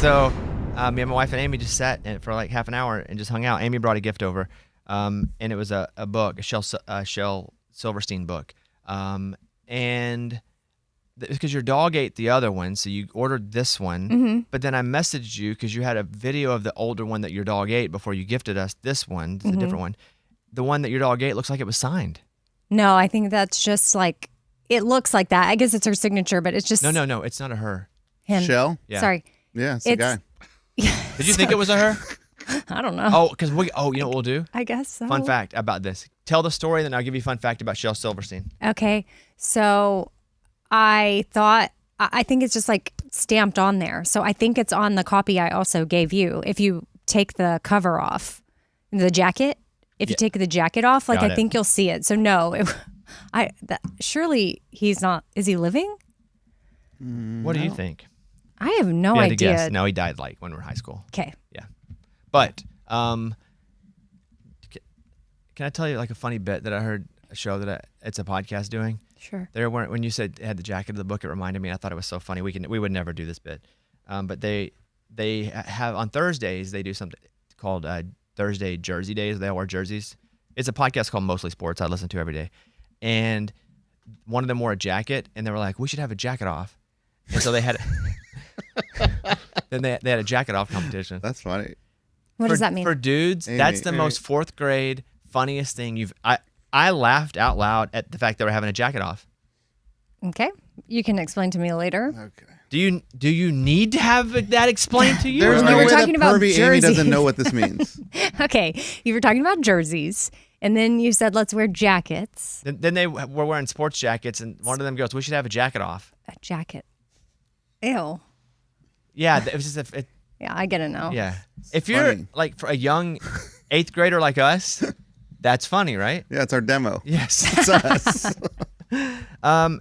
So me and my wife and Amy just sat for like half an hour and just hung out. Amy brought a gift over, and it was a book, a Shel Silverstein book. And because your dog ate the other one, so you ordered this one. But then I messaged you because you had a video of the older one that your dog ate before you gifted us this one. It's a different one. The one that your dog ate looks like it was signed. No, I think that's just like, it looks like that. I guess it's her signature, but it's just... No, it's not a her. Him. Shell? Yeah. Sorry. Yeah, it's the guy. Did you think it was a her? I don't know. Oh, because you know what we'll do? I guess so. Fun fact about this. Tell the story, then I'll give you a fun fact about Shel Silverstein. Okay. So I think it's just like stamped on there. So I think it's on the copy I also gave you. If you take the cover off, the jacket, if you take the jacket off, like I think you'll see it. So no, surely he's not, is he living? What do you think? I have no You had idea. to guess. No, he died like when we were in high school. Okay. Yeah. But can I tell you like a funny bit that I heard a show that it's a podcast doing? Sure. There weren't, when you said it had the jacket of the book, it reminded me. I thought it was so funny. We would never do this bit, but they have on Thursdays they do something called Thursday Jersey Days. They all wear jerseys. It's a podcast called Mostly Sports. I listen to every day, and one of them wore a jacket, and they were like, "We should have a jacket off," and so they had. Then they had a jacket off competition. That's funny. What does that mean? For dudes, that's the most fourth grade funniest thing I laughed out loud at the fact they were having a jacket off. Okay. You can explain to me later. Okay. Do you need to have that explained to you? There's no You were way talking that about pervy Amy jerseys. doesn't know what this means. Okay. You were talking about jerseys, and then you said, let's wear jackets. Then they were wearing sports jackets, and one of them goes, "We should have a jacket off." A jacket. Ew. Yeah, it was just Yeah, I get it now. yeah. If you're funny. like for a young 8th grader like us, that's funny, right? Yeah, it's our demo. Yes. It's us.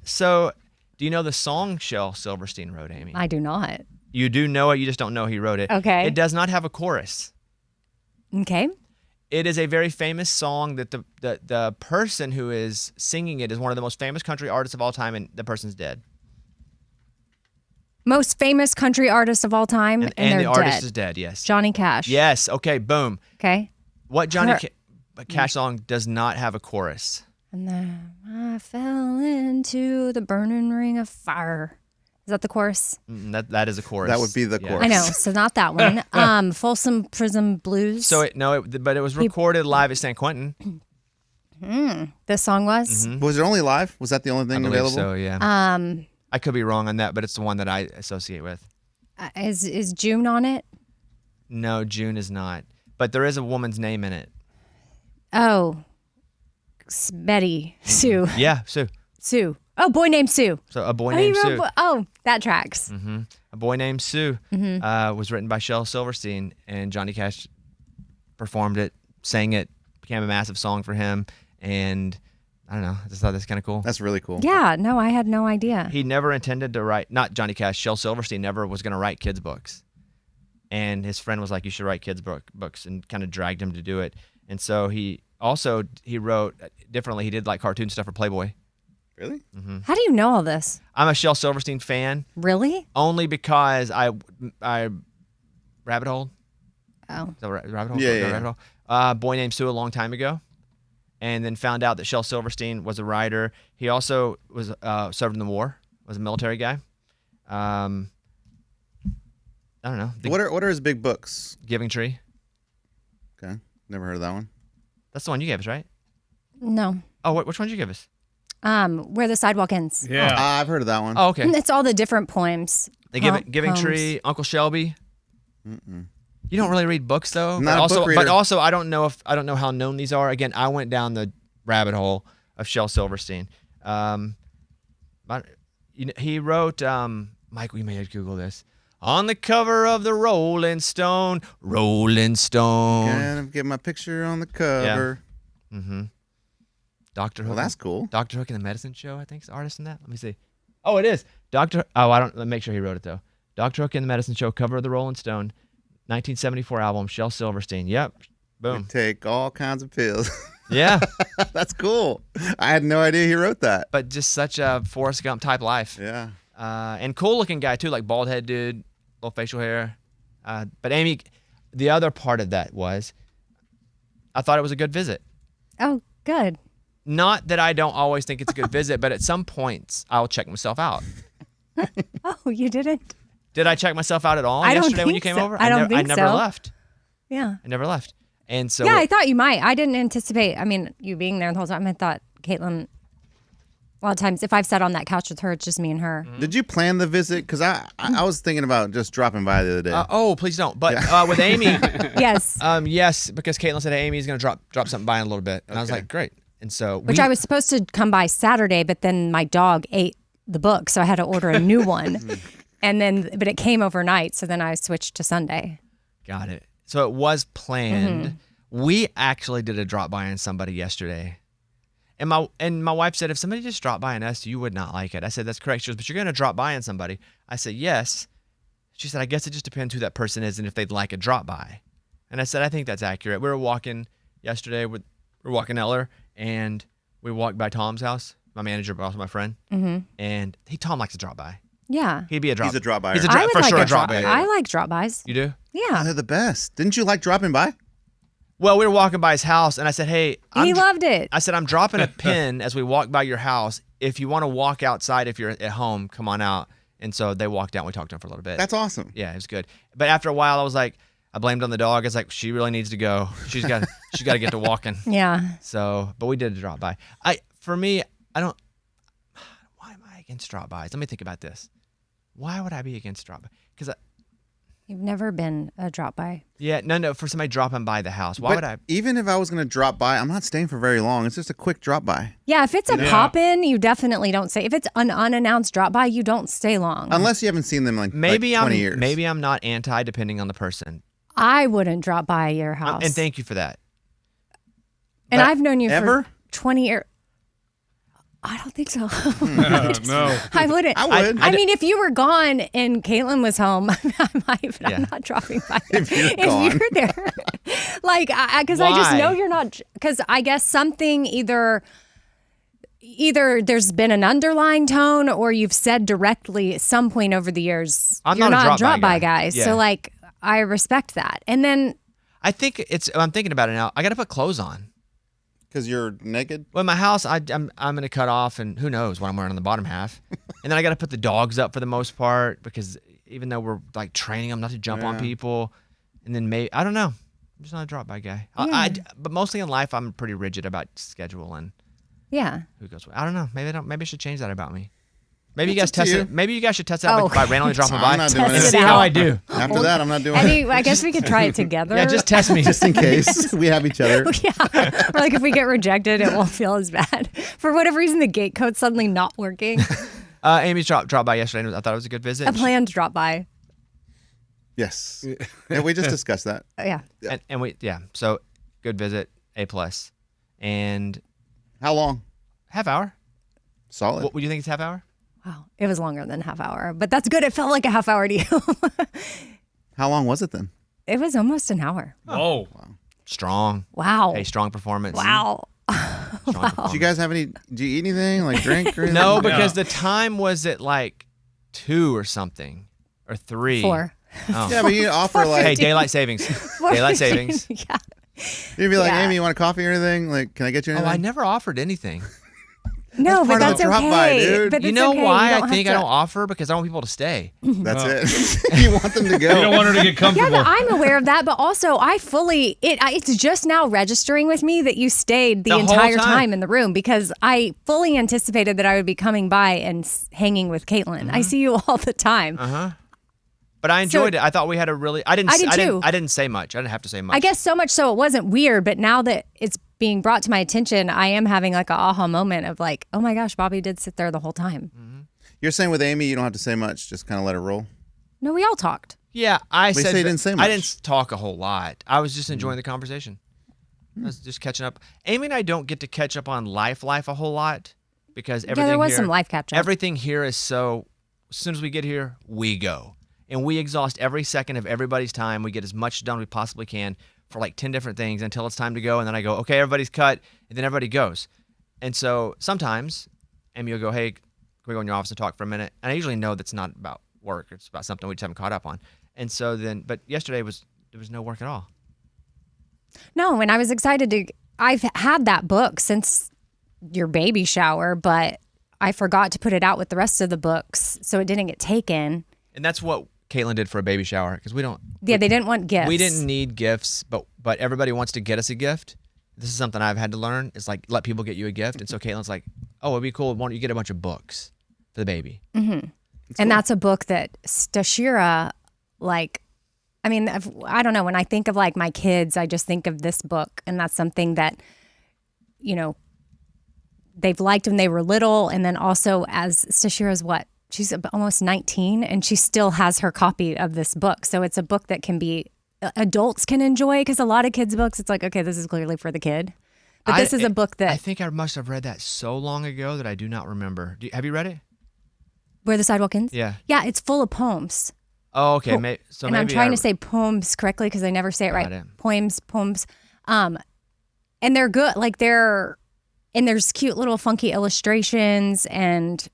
So, do you know the song Shel Silverstein wrote, Amy? I do not. You do know it, you just don't know he wrote it. Okay. It does not have a chorus. Okay. It is a very famous song that the person who is singing it is one of the most famous country artists of all time, and the person's dead. Most famous country artist of all time, and they're the artist dead. is dead, yes. Johnny Cash. Yes, okay, boom. Okay. What Johnny Cash song does not have a chorus? And then I fell into the burning ring of fire. Is that the chorus? That is a chorus. That would be the chorus. I know, so not that one. Folsom Prison Blues. So but it was recorded live at San Quentin. This song was? Was it only live? Was that the only thing I believe available? so, yeah. I could be wrong on that, but it's the one that I associate with. Is June on it? No, June is not. But there is a woman's name in it. Oh, Betty, Sue. Yeah, Sue. Sue. Oh, Boy Named Sue. So A Boy Named Sue. That tracks. A Boy Named Sue was written by Shel Silverstein, and Johnny Cash performed it, sang it, became a massive song for him, and I don't know, I just thought that's kind of cool. That's really cool. Yeah, no, I had no idea. He never intended to write, not Johnny Cash, Shel Silverstein never was going to write kids' books. And his friend was like, you should write kids' books, and kind of dragged him to do it. And so he wrote differently. He did like cartoon stuff for Playboy. Really? How do you know all this? I'm a Shel Silverstein fan. Really? Only because I rabbit hole. Oh. Is that rabbit hole? Yeah. Rabbit hole. Boy Named Sue a long time ago, and then found out that Shel Silverstein was a writer. He also was served in the war. Was a military guy. I don't know. What are his big books? Giving Tree. Okay, never heard of that one. That's the one you gave us, right? No. Oh, which one did you give us? Where the Sidewalk Ends. Yeah. I've heard of that one. Oh, okay. It's all the different poems. The Giving Tree, Uncle Shelby. Mm-mm. You don't really read books though. Not a book reader. But also I don't know how known these are. Again, I went down the rabbit hole of Shel Silverstein. But he wrote Michael, you may have to Google this. On the cover of the Rolling Stone. Gonna get my picture on the cover. Yeah. Mm-hmm. Dr. Hook. Well, that's cool. Dr. Hook and the Medicine Show, I think, is the artist in that. Let me see. Oh, it is. I don't. Let me make sure he wrote it though. Dr. Hook and the Medicine Show, cover of the Rolling Stone, 1974 album, Shel Silverstein. Yep. Boom. We take all kinds of pills. Yeah. That's cool. I had no idea he wrote that. But just such a Forrest Gump type life. Yeah. And cool looking guy too, like bald head dude, little facial hair. But Amy, the other part of that was, I thought it was a good visit. Oh, good. Not that I don't always think it's a good visit, but at some points I'll check myself out. Oh, you didn't? Did I check myself out at all I don't yesterday when you think came so. over? I don't think I never so. left. Yeah. I never left. And so Yeah, I thought you might. I didn't anticipate, I mean, you being there the whole time. I thought Caitlin, a lot of times, if I've sat on that couch with her, it's just me and her. Did you plan the visit? Because I was thinking about just dropping by the other day. please don't. But with Amy, Yes. yes, because Caitlin said, hey, Amy's going to drop something by in a little bit. And I was like, great. And so Which I was supposed to come by Saturday, but then my dog ate the book, so I had to order a new one. But it came overnight, so then I switched to Sunday. Got it. So it was planned. Mm-hmm. We actually did a drop by on somebody yesterday. And my wife said, if somebody just dropped by on us, you would not like it. I said, that's correct. She goes, but you're going to drop by on somebody. I said, yes. She said, I guess it just depends who that person is and if they'd like a drop by. And I said, I think that's accurate. We were walking yesterday. We were walking Eller, and we walked by Tom's house, my manager, but also my friend. Mm-hmm. And Tom likes to drop by. Yeah. He'd be a drop. He's a drop by. He's a I would for like sure a a drop by. I like drop-bys. You do? Yeah. They're the best. Didn't you like dropping by? Well, we were walking by his house, and I said, hey. He loved it. I said, I'm dropping a pin as we walk by your house. If you want to walk outside, if you're at home, come on out. And so they walked out, and we talked to him for a little bit. That's awesome. Yeah, it was good. But after a while, I was like, I blamed on the dog. I was like, she really needs to go. She's got to get to walking. Yeah. So, but we did a drop by. For me, I don't. Why am I against drop bys? Let me think about this. Why would I be against drop by? Because You've never been a drop-by. yeah, no, for somebody dropping by the house. Why But would I? even if I was going to drop by, I'm not staying for very long. It's just a quick drop by. Yeah, if it's a pop-in, you definitely don't stay. If it's an unannounced drop-by, you don't stay long. Unless you haven't seen them like 20 years. Maybe I'm not anti, depending on the person. I wouldn't drop by your house. And thank you for that. And But I've known you ever? for 20 years. I don't think so. No. I wouldn't. I would. I mean, if you were gone and Caitlin was home, I might, but Yeah. I'm not dropping by. If you're gone. you're there. Like, because I just Why? know you're not, because I guess something either there's been an underlying tone or you've said directly at some point over the years, I'm you're not a not drop-by a guy. guy. Yeah. So, like, I respect that. And then, I think I'm thinking about it now. I got to put clothes on. Because you're naked? Well, in my house, I'm going to cut off, and who knows what I'm wearing on the bottom half. And then I got to put the dogs up for the most part, because even though we're like training them not to jump on people, and then I don't know. I'm just not a drop by guy. But mostly in life, I'm pretty rigid about schedule and yeah. who goes. I don't know. Maybe I should change that about me. Maybe you It's guys up to test you. it. Maybe you guys should test it out by randomly dropping I'm by not doing and it. see how I do. After that, I'm not doing Eddie, it. I guess we could try it together. Yeah, just test me. Just in case we have each other. Yeah. Or like if we get rejected, it won't feel as bad. For whatever reason, the gate code's suddenly not working. Amy's dropped by yesterday. And I thought it was a good visit. A planned drop by. Yes. Yeah, we just discussed that. Yeah. And so good visit, A+. And How long? half hour. Solid. What would you think it's half hour? Wow. It was longer than half hour, but that's good. It felt like a half hour to you. How long was it then? It was almost an hour. Oh. Strong. Wow. Hey, strong performance. Wow. Strong performance. Do you guys have any? Do you eat anything like drink or anything? No, because the time was at like 2 or something or 3. 4. Oh. Yeah, but you offer Hey, like daylight savings. Daylight savings. Yeah. you'd be like, Yeah. Amy, you want a coffee or anything? Like, can I get you Oh, anything? I never offered anything. No, That's but part of that's the drop okay. by, dude. But You it's know okay. why You I think I have don't offer? Because I want people to stay. That's it. You want them to You don't go. want her to get Yeah, comfortable. but I'm aware of that. But also, it's just now registering with me that you stayed the The whole entire time. time in the room because I fully anticipated that I would be coming by and hanging with Caitlin. Mm-hmm. I see you all the time. But I enjoyed it. I thought we had a really. I didn't say much. I didn't have to say much. I guess so much so it wasn't weird, but now that it's being brought to my attention, I am having like a aha moment of like, oh my gosh, Bobby did sit there the whole time. You're saying with Amy, you don't have to say much. Just kind of let her roll. No, we all talked. Yeah, I They said. say you didn't say I much. didn't talk a whole lot. I was just enjoying the conversation. I was just catching up. Amy and I don't get to catch up on life a whole lot because everything there was here, some life catch up. Everything here is so. As soon as we get here, we go. And we exhaust every second of everybody's time. We get as much done as we possibly can for like 10 different things until it's time to go. And then I go, okay, everybody's cut. And then everybody goes. And so sometimes Amy will go, hey, can we go in your office and talk for a minute? And I usually know that's not about work. It's about something we just haven't caught up on. And so then, but yesterday there was no work at all. No, and I was excited I've had that book since your baby shower, but I forgot to put it out with the rest of the books, so it didn't get taken. And that's what Caitlin did for a baby shower, because we don't. Yeah, they didn't want gifts. We didn't need gifts, but everybody wants to get us a gift. This is something I've had to learn. It's like, let people get you a gift. And so Caitlin's like, oh, it'd be cool. Why don't you get a bunch of books for the baby? Mm-hmm. And that's a book that Stashira, like, I mean, I don't know. When I think of like my kids, I just think of this book. And that's something that, you know, they've liked when they were little. And then also as Stashira's what? She's almost 19 and she still has her copy of this book. So it's a book that can be adults can enjoy, because a lot of kids' books, it's like, okay, this is clearly for the kid. But this is a book that... I think I must have read that so long ago that I do not remember. Have you read it? Where the Sidewalk Ends? Yeah. Yeah, it's full of poems. Oh, okay. I'm trying to say poems correctly because I never say it right. Poems. And they're good. Like and there's cute little funky illustrations, and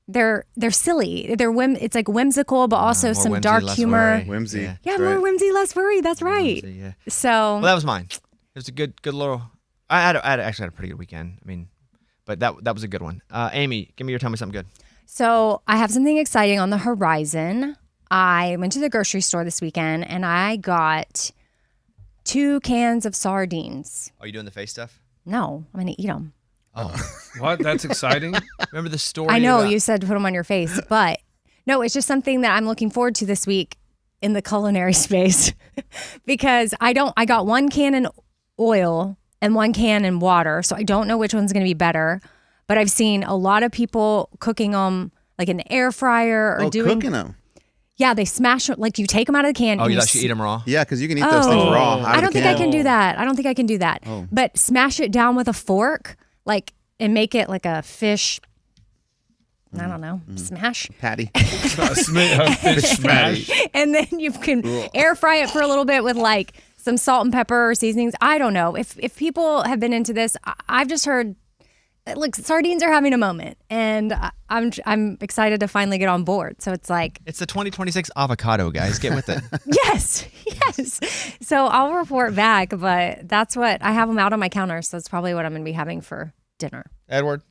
they're silly. It's like whimsical, but also some dark humor. Whimsy. Yeah, more whimsy, less worry. That's right. Whimsy, yeah. So well, that was mine. It was a good little. I actually had a pretty good weekend. I mean, but that was a good one. Amy, tell me something good. So I have something exciting on the horizon. I went to the grocery store this weekend and I got 2 cans of sardines. Are you doing the face stuff? No, I'm going to eat them. Oh, what? That's exciting. Remember the story? I know you said to put them on your face, but no, it's just something that I'm looking forward to this week in the culinary space because I got 1 can in oil and 1 can in water. So I don't know which one's going to be better, but I've seen a lot of people cooking them like in the air fryer or cooking them. Yeah, they smash them. Like you take them out of the can. Oh, you actually eat them raw? Yeah, because you can eat those things raw. I don't think I can do that. Oh. But smash it down with a fork, like, and make it like a fish. I don't know, smash. Patty. Fish smash. And then you can air fry it for a little bit with like some salt and pepper or seasonings. I don't know. If people have been into this, I've just heard, look, sardines are having a moment, and I'm excited to finally get on board. So it's like it's the 2026 avocado, guys. Get with it. yes. So I'll report back, but that's what I have them out on my counter. So that's probably what I'm going to be having for dinner. Edward.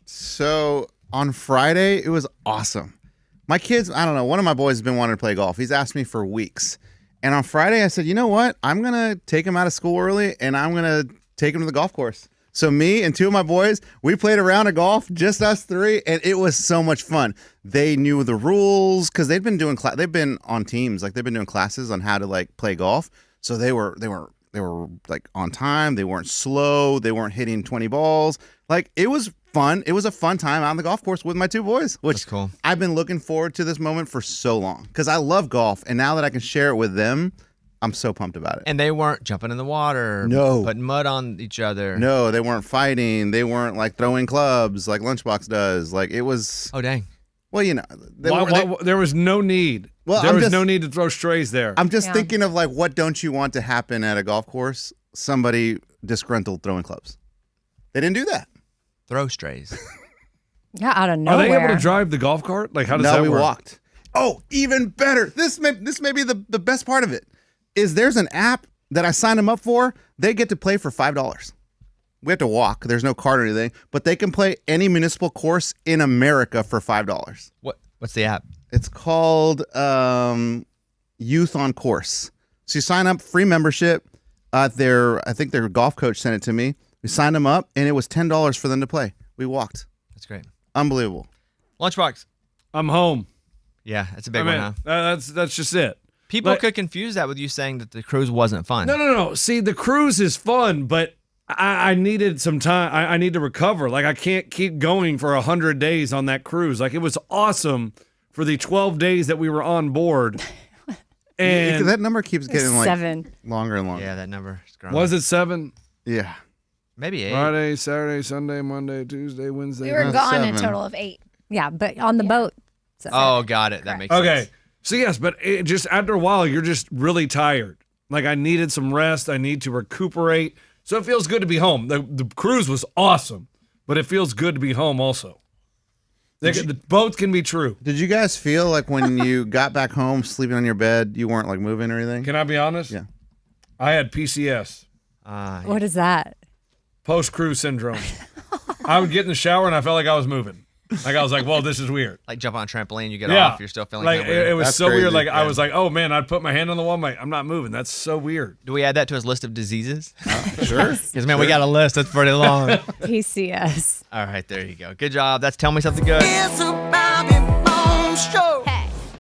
So on Friday, it was awesome. My kids, I don't know, one of my boys has been wanting to play golf. He's asked me for weeks. And on Friday, I said, you know what? I'm going to take him out of school early, and I'm going to take him to the golf course. So me and 2 of my boys, we played a round of golf, just us 3, and it was so much fun. They knew the rules because they've been on teams, like they've been doing classes on how to like play golf. So they were like on time. They weren't slow. They weren't hitting 20 balls. Like it was fun. It was a fun time out on the golf course with my 2 boys, which that's cool. I've been looking forward to this moment for so long because I love golf, and now that I can share it with them, I'm so pumped about it. And they weren't jumping in the water. No. Putting mud on each other. No, they weren't fighting. They weren't like throwing clubs like Lunchbox does. Like it was. Oh, dang. Well, you know. There was no need. Well, there was no need to throw strays there. I'm just thinking of like, what don't you want to happen at a golf course? Somebody disgruntled throwing clubs. They didn't do that. Throw strays. Yeah, out of Are nowhere. they able to drive the golf cart? Like how does that work? No, we walked. Oh, even better. This may be the best part of it. There's an app that I signed them up for. They get to play for $5. We have to walk. There's no cart or anything, but they can play any municipal course in America for $5. What's the app? It's called Youth on Course. So you sign up, free membership. I think their golf coach sent it to me. We signed them up, and it was $10 for them to play. We walked. That's great. Unbelievable. Lunchbox. I'm home. Yeah, that's a big one, huh? That's just it. People could confuse that with you saying that the cruise wasn't fun. No. See, the cruise is fun, but I needed some time. I need to recover. Like, I can't keep going for 100 days on that cruise. Like, it was awesome for the 12 days that we were on board. And that number keeps getting like 7. longer and longer. Yeah, that number is growing. Was it 7? Yeah. Maybe 8. Friday, Saturday, Sunday, Monday, Tuesday, Wednesday. We were gone 7. a total of 8. Yeah, but on the boat. So. Oh, got it. That makes sense. Okay. So, yes, but it just after a while, you're just really tired. Like, I needed some rest. I need to recuperate. So it feels good to be home. The cruise was awesome, but it feels good to be home also. Both can be true. Did you guys feel like when you got back home, sleeping on your bed, you weren't like moving or anything? Can I be honest? Yeah. I had PCS, What is that? post-cruise syndrome. I would get in the shower and I felt like I was moving. Like I was like, whoa, this is weird. Like jump on a trampoline, you get Yeah. off, you're still feeling like kind of weird. it was That's so weird. crazy. Like I Yeah. was like, oh man, I'd put my hand on the wall. I'm like, I'm not moving. That's so weird. Do we add that to his list of diseases? Sure. Because, man, we got a list. That's pretty long. PCS. All right, there you go. Good job. That's Tell Me Something Good. It's a Bobby Bones Show.